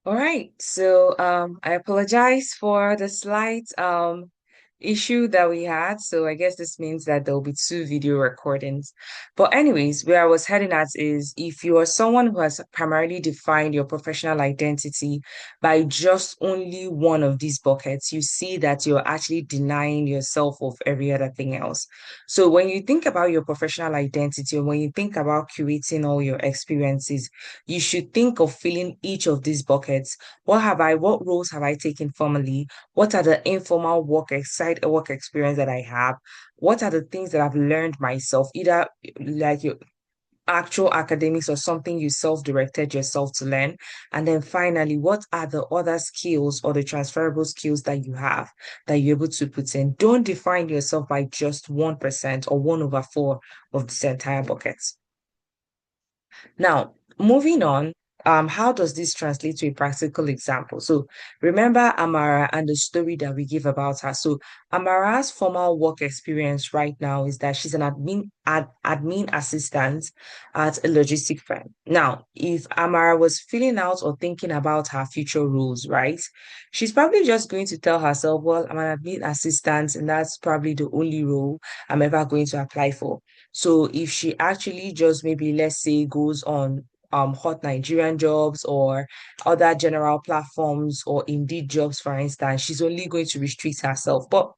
All right. I apologize for the slight issue that we had. So I guess this means that there'll be two video recordings. But anyways, where I was heading at is if you are someone who has primarily defined your professional identity by just only one of these buckets, you see that you're actually denying yourself of every other thing else. So when you think about your professional identity, or when you think about curating all your experiences, you should think of filling each of these buckets. What roles have I taken formally? What are the informal side work experience that I have? What are the things that I've learned myself, either like your actual academics or something you self-directed yourself to learn? And then finally, what are the other skills or the transferable skills that you have that you're able to put in? Don't define yourself by just 1% or 1/4 of this entire bucket. Now, moving on, how does this translate to a practical example? So remember Amara and the story that we give about her. So Amara's formal work experience right now is that she's an admin assistant at a logistic firm. Now, if Amara was filling out or thinking about her future roles, right, she's probably just going to tell herself, well, I'm an admin assistant, and that's probably the only role I'm ever going to apply for. So if she actually just maybe let's say goes on hot Nigerian jobs or other general platforms or Indeed jobs, for instance, she's only going to restrict herself. But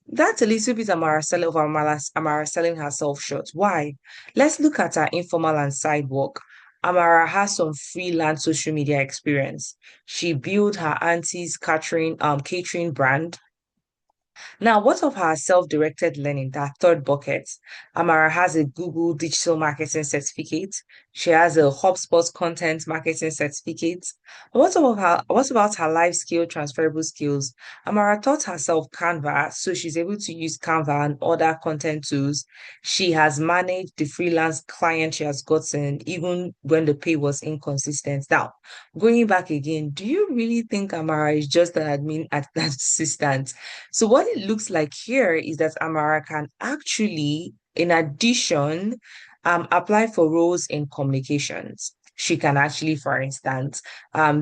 that's a little bit Amara selling herself short. Why? Let's look at her informal and side work. Amara has some freelance social media experience. She built her auntie's catering brand. Now, what of her self-directed learning, that third bucket? Amara has a Google digital marketing certificate. She has a HubSpot content marketing certificate. What about her life skill, transferable skills? Amara taught herself Canva, so she's able to use Canva and other content tools. She has managed the freelance client she has gotten, even when the pay was inconsistent. Now, going back again, do you really think Amara is just an admin assistant? So what it looks like here is that Amara can actually, in addition, apply for roles in communications. She can actually, for instance,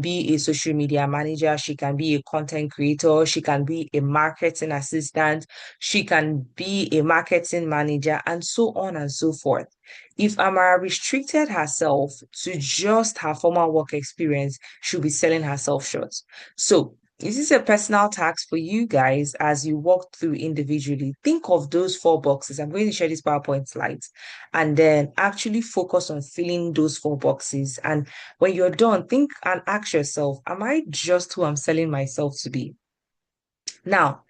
be a social media manager. She can be a content creator. She can be a marketing assistant. She can be a marketing manager, and so on and so forth. If Amara restricted herself to just her former work experience, she'll be selling herself short. So this is a personal task for you guys as you walk through individually. Think of those four boxes. I'm going to share these PowerPoint slides and then actually focus on filling those four boxes. And when you're done, think and ask yourself, am I just who I'm selling myself to be? Now,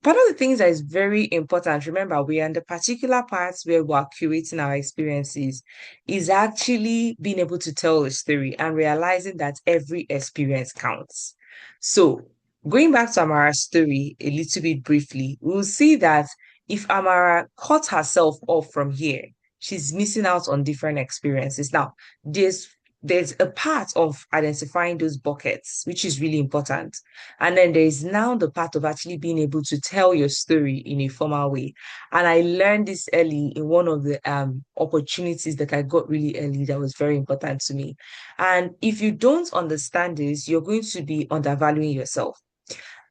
part of the things that is very important, remember, we are in the particular parts where we're curating our experiences, is actually being able to tell a story and realizing that every experience counts. So, going back to Amara's story a little bit briefly, we'll see that if Amara cut herself off from here, she's missing out on different experiences. Now, there's a part of identifying those buckets, which is really important. And then there's now the part of actually being able to tell your story in a formal way. And I learned this early in one of the opportunities that I got really early that was very important to me. And if you don't understand this, you're going to be undervaluing yourself.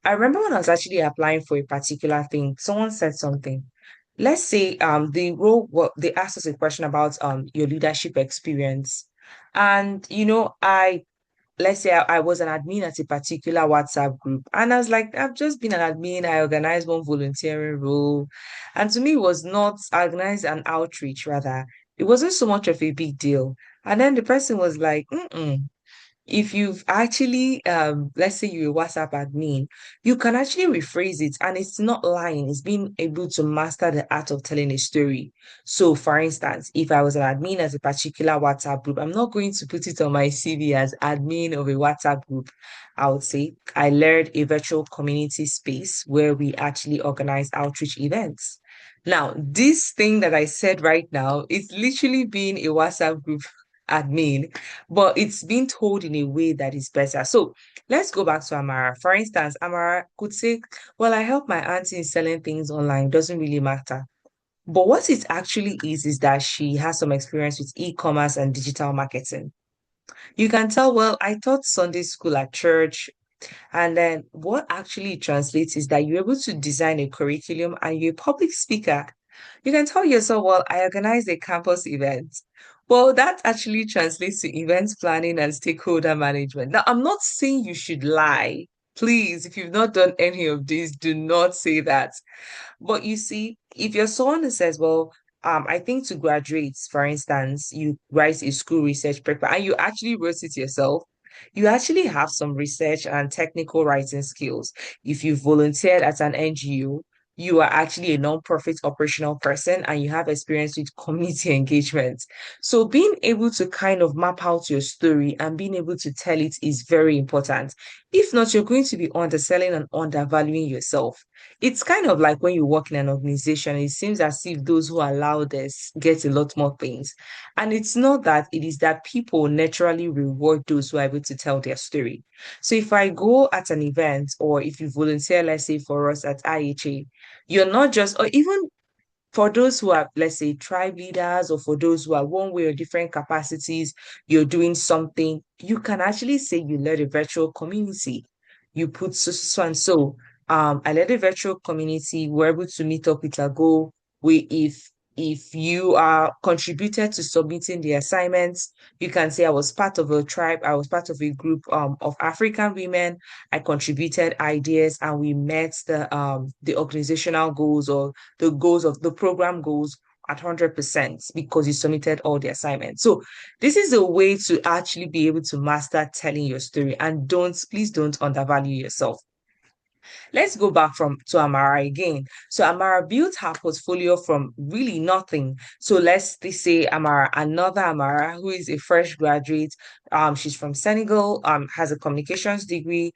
I remember when I was actually applying for a particular thing, someone said something. Let's say the role what they asked us a question about your leadership experience. And I let's say I was an admin at a particular WhatsApp group. And I was like, I've just been an admin. I organized one volunteering role. And to me, it was not I organized an outreach, rather. It wasn't so much of a big deal. And then the person was like, mm-mm. If you've actually, let's say you're a WhatsApp admin, you can actually rephrase it and it's not lying, it's being able to master the art of telling a story. So, for instance, if I was an admin as a particular WhatsApp group, I'm not going to put it on my CV as admin of a WhatsApp group. I would say I led a virtual community space where we actually organized outreach events. Now, this thing that I said right now is literally being a WhatsApp group admin, but it's being told in a way that is better. So let's go back to Amara. For instance, Amara could say, well, I help my auntie in selling things online, doesn't really matter. But what it actually is that she has some experience with e-commerce and digital marketing. You can tell, well, I taught Sunday school at church. And then what actually translates is that you're able to design a curriculum and you're a public speaker. You can tell yourself, well, I organized a campus event. Well, that actually translates to events planning and stakeholder management. Now, I'm not saying you should lie. Please, if you've not done any of these, do not say that. But you see, if you're someone who says, well, I think to graduate, for instance, you write a school research paper and you actually wrote it yourself, you actually have some research and technical writing skills. If you volunteered at an NGO, you are actually a non-profit operational person and you have experience with community engagement. So being able to kind of map out your story and being able to tell it is very important. If not, you're going to be underselling and undervaluing yourself. It's kind of like when you work in an organization, it seems as if those who allow this get a lot more things. And it's not that, it is that people naturally reward those who are able to tell their story. So if I go at an event or if you volunteer, let's say for us at IHA, you're not just, or even for those who are, let's say, tribe leaders, or for those who are one way or different capacities, you're doing something, you can actually say you led a virtual community. You put so, so and so. I led a virtual community. We're able to meet up with a goal. If you are contributed to submitting the assignments, you can say I was part of a tribe, I was part of a group of African women. I contributed ideas and we met the organizational goals or the goals of the program goals at 100% because you submitted all the assignments. So this is a way to actually be able to master telling your story and please don't undervalue yourself. Let's go back from to Amara again. So Amara built her portfolio from really nothing. So let's say Amara, another Amara who is a fresh graduate. She's from Senegal, has a communications degree.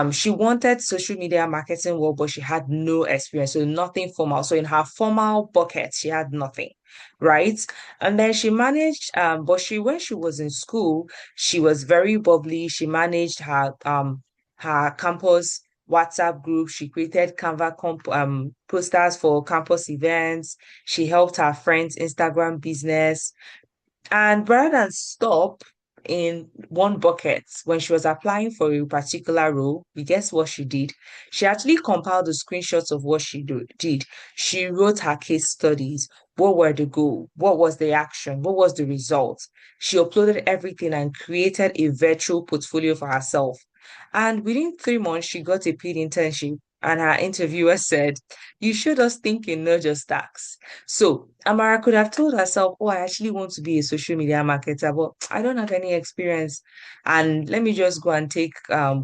She wanted social media marketing work, but she had no experience, so nothing formal. So in her formal bucket, she had nothing. Right. And then she managed, but when she was in school, she was very bubbly. She managed her campus WhatsApp group. She created Canva posters for campus events. She helped her friends' Instagram business. And rather than stop in one bucket, when she was applying for a particular role, you guess what she did? She actually compiled the screenshots of what did. She wrote her case studies. What were the goal? What was the action? What was the result? She uploaded everything and created a virtual portfolio for herself. And within 3 months, she got a paid internship. And her interviewer said, you showed us thinking, not just tax. So Amara could have told herself, oh, I actually want to be a social media marketer, but I don't have any experience. And let me just go and take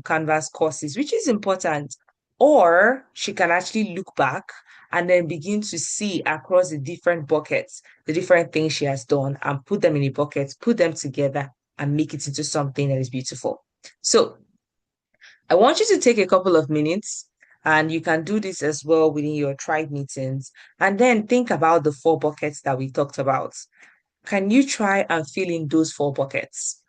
Canvas courses, which is important. Or she can actually look back and then begin to see across the different buckets, the different things she has done, and put them in a bucket, put them together, and make it into something that is beautiful. So I want you to take a couple of minutes and you can do this as well within your tribe meetings and then think about the 4 buckets that we talked about. Can you try and fill in those 4 buckets?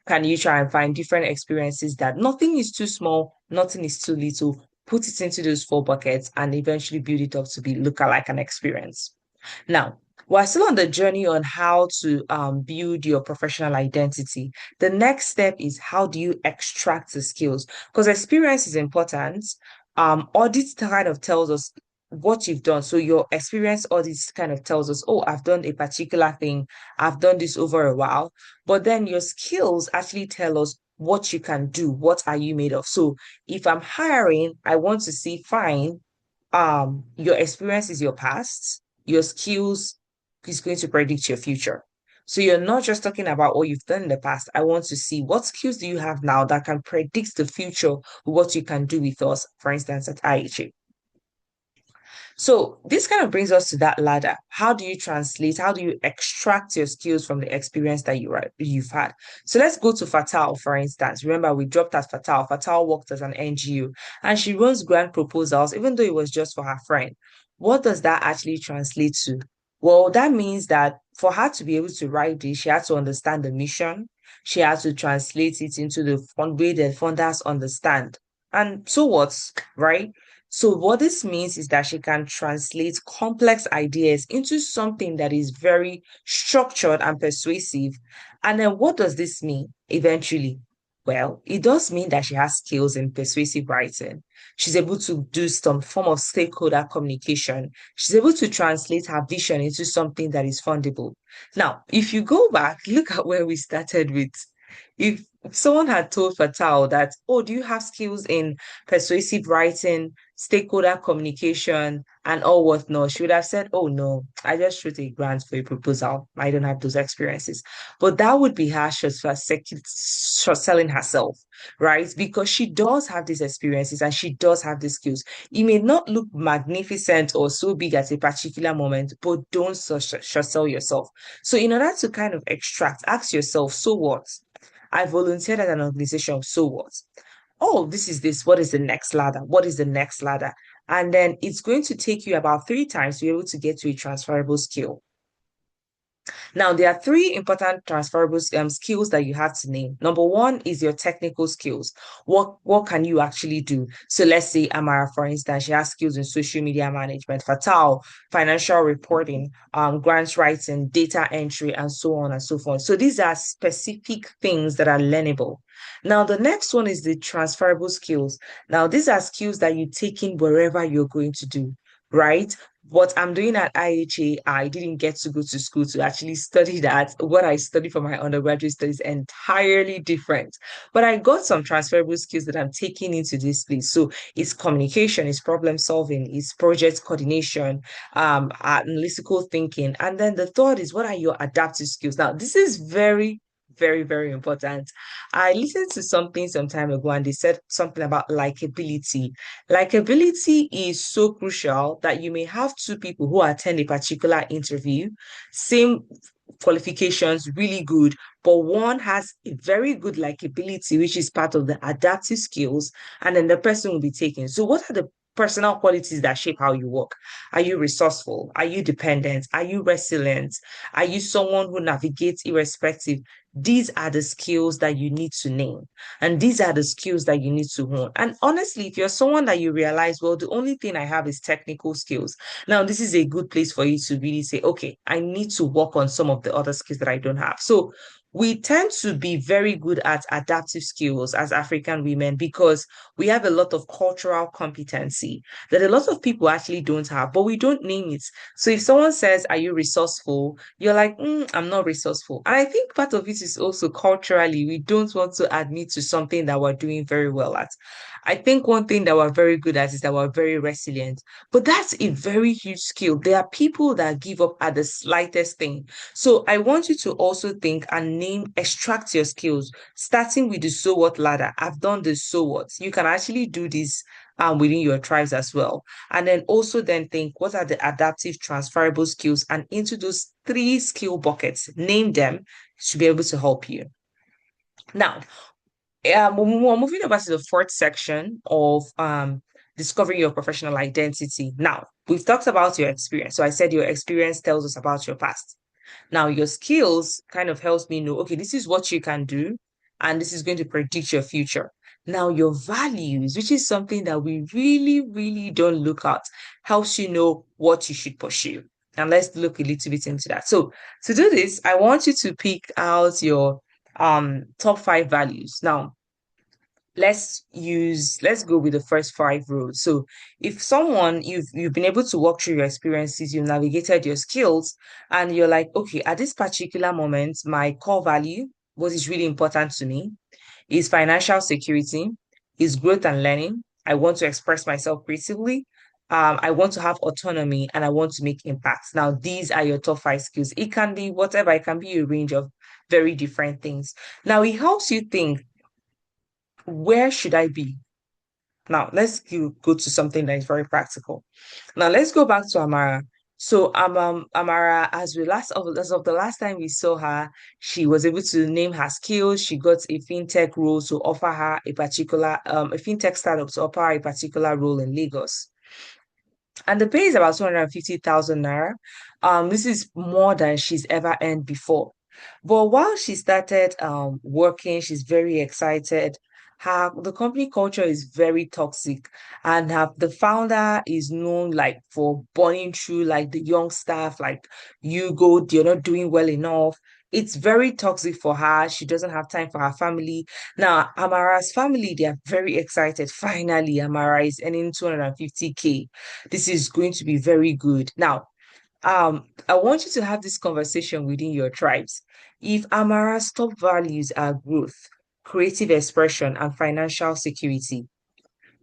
Can you try and find different experiences that nothing is too small, nothing is too little? Put it into those 4 buckets and eventually build it up to be look like an experience. Now, we're still on the journey on how to build your professional identity. The next step is how do you extract the skills? Because experience is important. Audit kind of tells us what you've done. So your experience audit kind of tells us, oh, I've done a particular thing. I've done this over a while. But then your skills actually tell us what you can do. What are you made of? So if I'm hiring, I want to see, fine, your experience is your past, your skills is going to predict your future. So you're not just talking about what you've done in the past. I want to see what skills do you have now that can predict the future, what you can do with us, for instance, at IHA. So this kind of brings us to that ladder. How do you translate? How do you extract your skills from the experience that you've had? So let's go to Fatal, for instance. Remember, we dropped at Fatal. Fatal worked as an NGO and she runs grant proposals, even though it was just for her friend. What does that actually translate to? Well, that means that for her to be able to write this, she had to understand the mission. She had to translate it into the way the funders understand. And so what, right? So what this means is that she can translate complex ideas into something that is very structured and persuasive. And then what does this mean eventually? Well, it does mean that she has skills in persuasive writing. She's able to do some form of stakeholder communication. She's able to translate her vision into something that is fundable. Now, if you go back, look at where we started with. If someone had told Fatal that, oh, do you have skills in persuasive writing, stakeholder communication, and all whatnot, she would have said, oh, no, I just wrote a grant for a proposal. I don't have those experiences. But that would be her short selling herself, right? Because she does have these experiences and she does have these skills. It may not look magnificent or so big at a particular moment, but don't short sell yourself. So, in order to kind of extract, ask yourself, so what? I volunteered at an organization, so what? Oh, this is this. What is the next ladder? What is the next ladder? And then it's going to take you about 3 times to be able to get to a transferable skill. Now, there are three important transferable skills that you have to name. Number one is your technical skills. What can you actually do? So let's say Amara, for instance, she has skills in social media management, Fatal, financial reporting, grants writing, data entry, and so on and so forth. So these are specific things that are learnable. Now, the next one is the transferable skills. Now, these are skills that you take in wherever you're going to do, right? What I'm doing at IHA, I didn't get to go to school to actually study that. What I studied for my undergraduate studies entirely different. But I got some transferable skills that I'm taking into this place. So it's communication, it's problem solving, it's project coordination, analytical thinking. And then the third is what are your adaptive skills? Now, this is very very, very important. I listened to something some time ago and they said something about likability. Likability is so crucial that you may have two people who attend a particular interview, same qualifications, really good, but one has a very good likability, which is part of the adaptive skills, and then the person will be taken. So, what are the personal qualities that shape how you work? Are you resourceful? Are you dependent? Are you resilient? Are you someone who navigates irrespective? These are the skills that you need to name. And these are the skills that you need to hone. And honestly, if you're someone that you realize, well, the only thing I have is technical skills, now this is a good place for you to really say, okay, I need to work on some of the other skills that I don't have. So we tend to be very good at adaptive skills as African women because we have a lot of cultural competency that a lot of people actually don't have, but we don't name it. So if someone says, are you resourceful? You're like, I'm not resourceful. And I think part of it is also culturally, we don't want to admit to something that we're doing very well at. I think one thing that we're very good at is that we're very resilient, but that's a very huge skill. There are people that give up at the slightest thing. So I want you to also think and name, extract your skills, starting with the so what ladder. I've done the so what. You can actually do this within your tribes as well. And then also then think what are the adaptive transferable skills and into those three skill buckets, name them to be able to help you. Now, we're moving over to the fourth section of discovering your professional identity. Now, we've talked about your experience. So I said your experience tells us about your past. Now, your skills kind of helps me know, okay, this is what you can do, and this is going to predict your future. Now, your values, which is something that we really, really don't look at, helps you know what you should pursue. And let's look a little bit into that. So, to do this, I want you to pick out your top five values. Now, let's go with the first five rules. So if someone you've been able to walk through your experiences, you've navigated your skills, and you're like, okay, at this particular moment, my core value, what is really important to me, is financial security, is growth and learning. I want to express myself creatively. I want to have autonomy and I want to make impacts. Now, these are your top five skills. It can be whatever, it can be a range of very different things. Now, it helps you think, where should I be? Now, let's go to something that is very practical. Now, let's go back to Amara. So, Amara, as of the last time we saw her, she was able to name her skills. She got a fintech role to offer her a fintech startup to offer her a particular role in Lagos. And the pay is about 250,000 naira. This is more than she's ever earned before. But while she started working, she's very excited. The company culture is very toxic, and the founder is known like for burning through like the young staff, like, you're not doing well enough. it's very toxic for her. She doesn't have time for her family. Now, Amara's family, they are very excited. Finally, Amara is earning 250K. This is going to be very good. Now, I want you to have this conversation within your tribes. If Amara's top values are growth, creative expression, and financial security,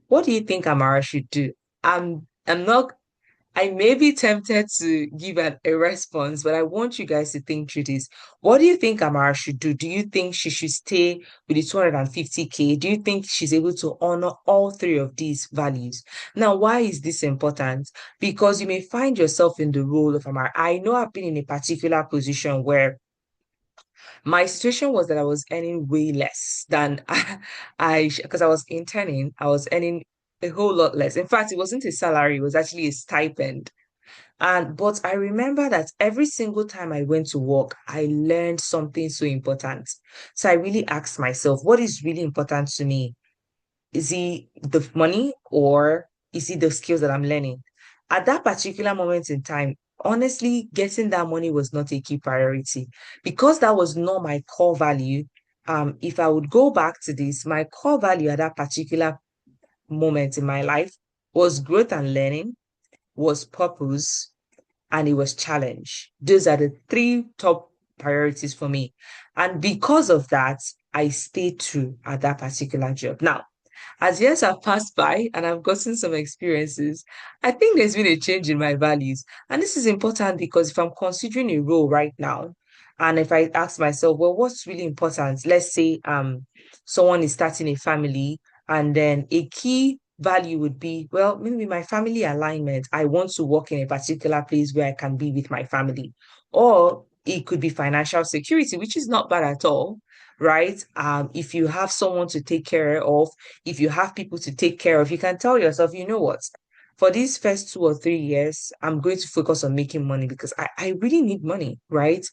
what do you think Amara should do? I'm not I may be tempted to give a response, but I want you guys to think through this. What do you think Amara should do? Do you think she should stay with the 250K? Do you think she's able to honor all three of these values? Now, why is this important? Because you may find yourself in the role of Amara. I know I've been in a particular position where my situation was that I was earning way less than because I was interning, I was earning a whole lot less. In fact, it wasn't a salary, it was actually a stipend. And but I remember that every single time I went to work, I learned something so important. So I really asked myself, what is really important to me? Is it the money or is it the skills that I'm learning? At that particular moment in time, honestly, getting that money was not a key priority because that was not my core value. If I would go back to this, my core value at that particular moment in my life was growth and learning, was purpose, and it was challenge. Those are the three top priorities for me. And because of that, I stayed true at that particular job. Now, as years have passed by and I've gotten some experiences, I think there's been a change in my values. And this is important because if I'm considering a role right now, and if I ask myself, well, what's really important? Let's say someone is starting a family, and then a key value would be, well, maybe my family alignment. I want to work in a particular place where I can be with my family. Or it could be financial security, which is not bad at all, right? If you have someone to take care of, if you have people to take care of, you can tell yourself, you know what? For these first 2 or 3 years, I'm going to focus on making money because I really need money, right?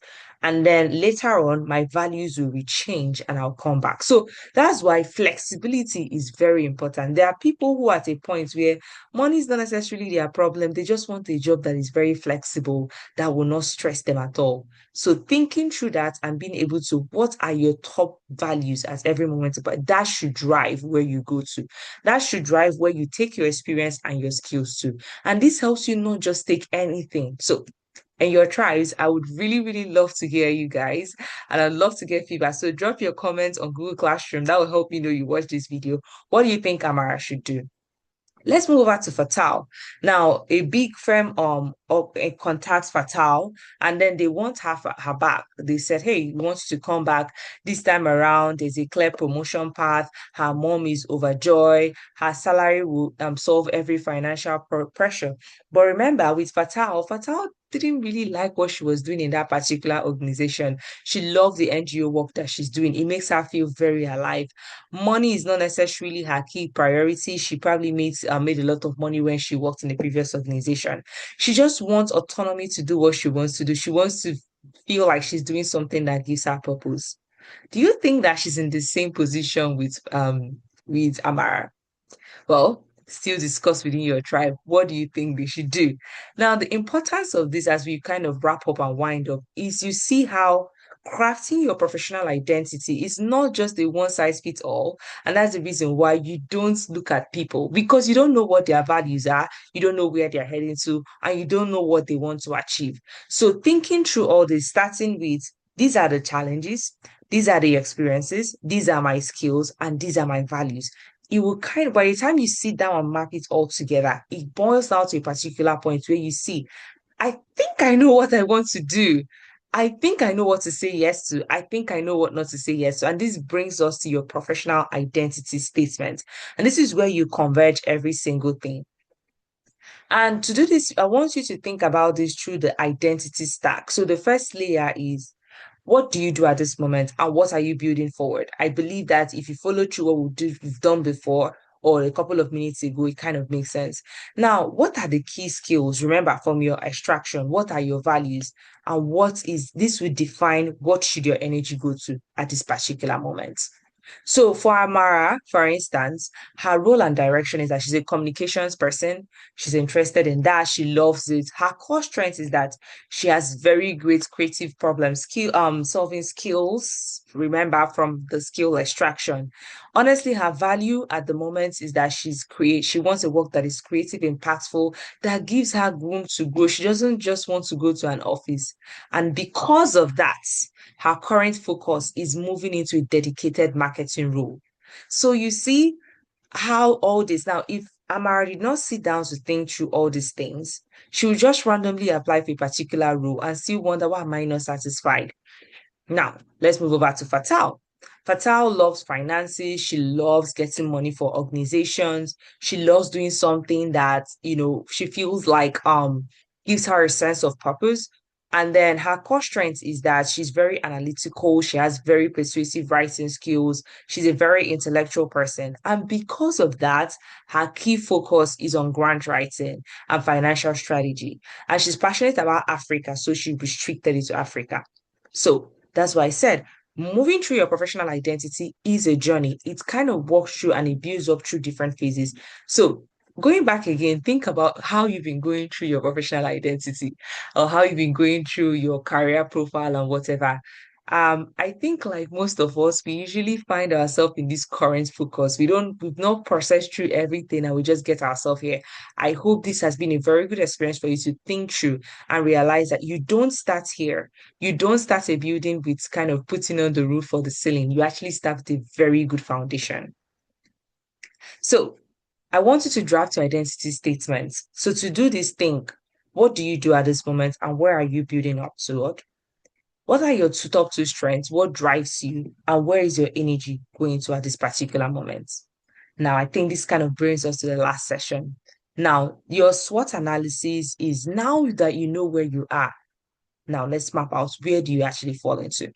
And then later on, my values will be changed and I'll come back. So that's why flexibility is very important. There are people who are at a point where money is not necessarily their problem. They just want a job that is very flexible, that will not stress them at all. So thinking through that and being able to, what are your top values at every moment, but that should drive where you go to. That should drive where you take your experience and your skills to. And this helps you not just take anything. So and your tries, I would really, really love to hear you guys. And I'd love to get feedback. So drop your comments on Google Classroom. That will help me know you watched this video. What do you think Amara should do? Let's move over to Fatal. Now, a big firm contacts Fatal and then they want her back. They said, hey, we want you to come back this time around. There's a clear promotion path. Her mom is overjoyed. Her salary will solve every financial pressure. But remember, with Fatal didn't really like what she was doing in that particular organization. She loved the NGO work that she's doing. It makes her feel very alive. Money is not necessarily her key priority. She probably made a lot of money when she worked in the previous organization. She just wants autonomy to do what she wants to do. She wants to feel like she's doing something that gives her purpose. Do you think that she's in the same position with Amara? Well, still discuss within your tribe. What do you think they should do? Now, the importance of this as we kind of wrap up and wind up is you see how crafting your professional identity is not just a one size fits all. And that's the reason why you don't look at people because you don't know what their values are, you don't know where they're heading to, and you don't know what they want to achieve. So, thinking through all this, starting with these are the challenges, these are the experiences, these are my skills, and these are my values. It will kind of, by the time you sit down and map it all together, it boils down to a particular point where you see, I think I know what I want to do. I think I know what to say yes to. I think I know what not to say yes to. And this brings us to your professional identity statement. And this is where you converge every single thing. And to do this, I want you to think about this through the identity stack. So the first layer is what do you do at this moment and what are you building forward? I believe that if you follow through what we've done before or a couple of minutes ago, it kind of makes sense. Now, what are the key skills? Remember from your extraction, what are your values and what is this will define what should your energy go to at this particular moment. So for Amara, for instance, her role and direction is that she's a communications person. She's interested in that. She loves it. Her core strength is that she has very great creative problem solving skills. Remember from the skill extraction. Honestly, her value at the moment is that she wants a work that is creative, impactful, that gives her room to grow. She doesn't just want to go to an office. And because of that, her current focus is moving into a dedicated marketing role. So you see how all this now, if Amara did not sit down to think through all these things, she would just randomly apply for a particular role and still wonder, why am I not satisfied? Now, let's move over to Fatal. Fatal loves finances. She loves getting money for organizations. She loves doing something that, she feels like gives her a sense of purpose. And then her core strength is that she's very analytical. She has very persuasive writing skills. She's a very intellectual person. And because of that, her key focus is on grant writing and financial strategy. And she's passionate about Africa, so she restricted it to Africa. So that's why I said moving through your professional identity is a journey. It kind of walks through and it builds up through different phases. So going back again, think about how you've been going through your professional identity or how you've been going through your career profile and whatever. I think like most of us, we usually find ourselves in this current focus. We've not processed through everything and we just get ourselves here. I hope this has been a very good experience for you to think through and realize that you don't start here. You don't start a building with kind of putting on the roof or the ceiling. You actually start with a very good foundation. So I want you to draft your identity statements. So to do this, think, what do you do at this moment and where are you building up toward? What are your top two strengths? What drives you? And where is your energy going to at this particular moment? Now, I think this kind of brings us to the last session. Now, your SWOT analysis is now that you know where you are. Now, let's map out where do you actually fall into.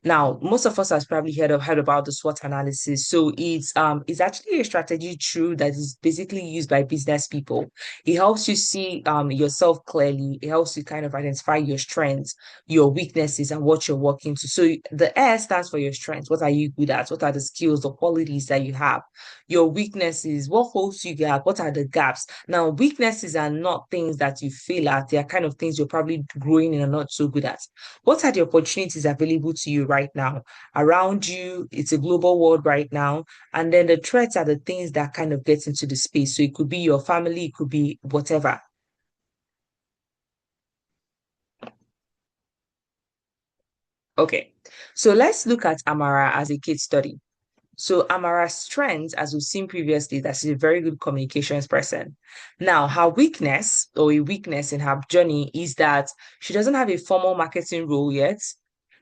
Now, most of us has probably heard about the SWOT analysis. So it's actually a strategy tool that is basically used by business people. It helps you see yourself clearly. It helps you kind of identify your strengths, your weaknesses, and what you're working to. So the S stands for your strengths. What are you good at? What are the skills, the qualities that you have? Your weaknesses, what holds you back? What are the gaps? Now, weaknesses are not things that you fail at. They are kind of things you're probably growing in and not so good at. What are the opportunities available to you right now? Around you, it's a global world right now. And then the threats are the things that kind of get into the space. So it could be your family, it could be whatever. Okay. So let's look at Amara as a case study. So Amara's strength, as we've seen previously, that she's a very good communications person. Now, her weakness or a weakness in her journey is that she doesn't have a formal marketing role yet.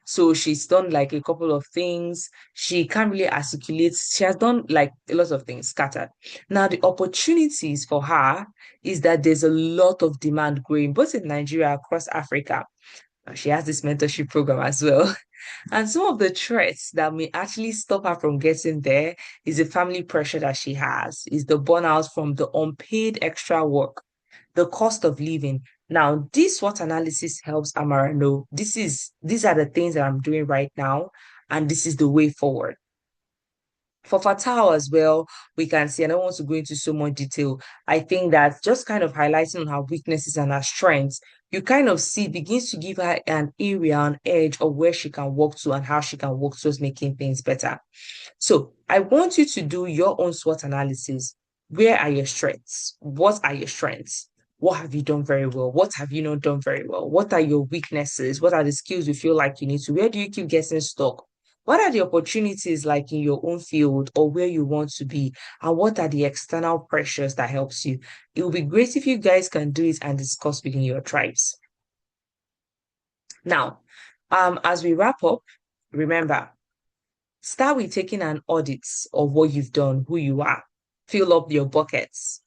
So she's done like a couple of things. She can't really articulate. She has done like a lot of things scattered. Now, the opportunities for her is that there's a lot of demand growing both in Nigeria across Africa. She has this mentorship program as well. And some of the threats that may actually stop her from getting there is the family pressure that she has, is the burnout from the unpaid extra work, the cost of living. Now, this SWOT analysis helps Amara know these are the things that I'm doing right now, and this is the way forward. For Fatah as well, we can see, I don't want to go into so much detail. I think that just kind of highlighting on her weaknesses and her strengths, you kind of see begins to give her an area, an edge of where she can walk to and how she can work towards making things better. So I want you to do your own SWOT analysis. Where are your strengths? What are your strengths? What have you done very well? What have you not done very well? What are your weaknesses? What are the skills you feel like you need to? Where do you keep getting stuck? What are the opportunities like in your own field or where you want to be? And what are the external pressures that helps you? It will be great if you guys can do it and discuss within your tribes. Now, as we wrap up, remember, start with taking an audit of what you've done, who you are. Fill up your buckets.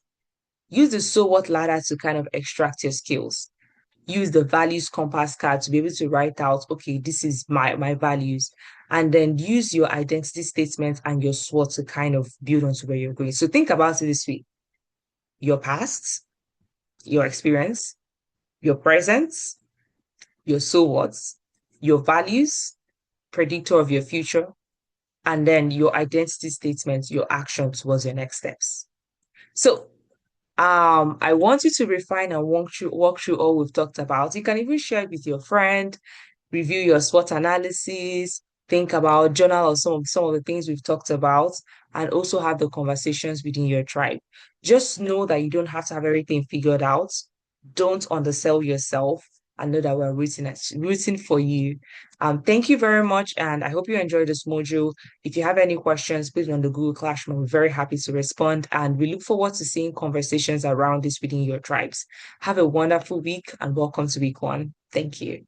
Use the so what ladder to kind of extract your skills. Use the values compass card to be able to write out, okay, this is my values. And then use your identity statement and your SWOT to kind of build onto where you're going. So think about it this way: your past, your experience, your present, your so what, your values, predictor of your future, and then your identity statement, your action towards your next steps. So I want you to refine and walk through all we've talked about. You can even share it with your friend, review your SWOT analysis, think about journal or some of the things we've talked about, and also have the conversations within your tribe. Just know that you don't have to have everything figured out. Don't undersell yourself, and know that we're rooting for you. Thank you very much, and I hope you enjoyed this module. If you have any questions, please on the Google Classroom. We're very happy to respond, and we look forward to seeing conversations around this within your tribes. Have a wonderful week, and welcome to week 1. Thank you.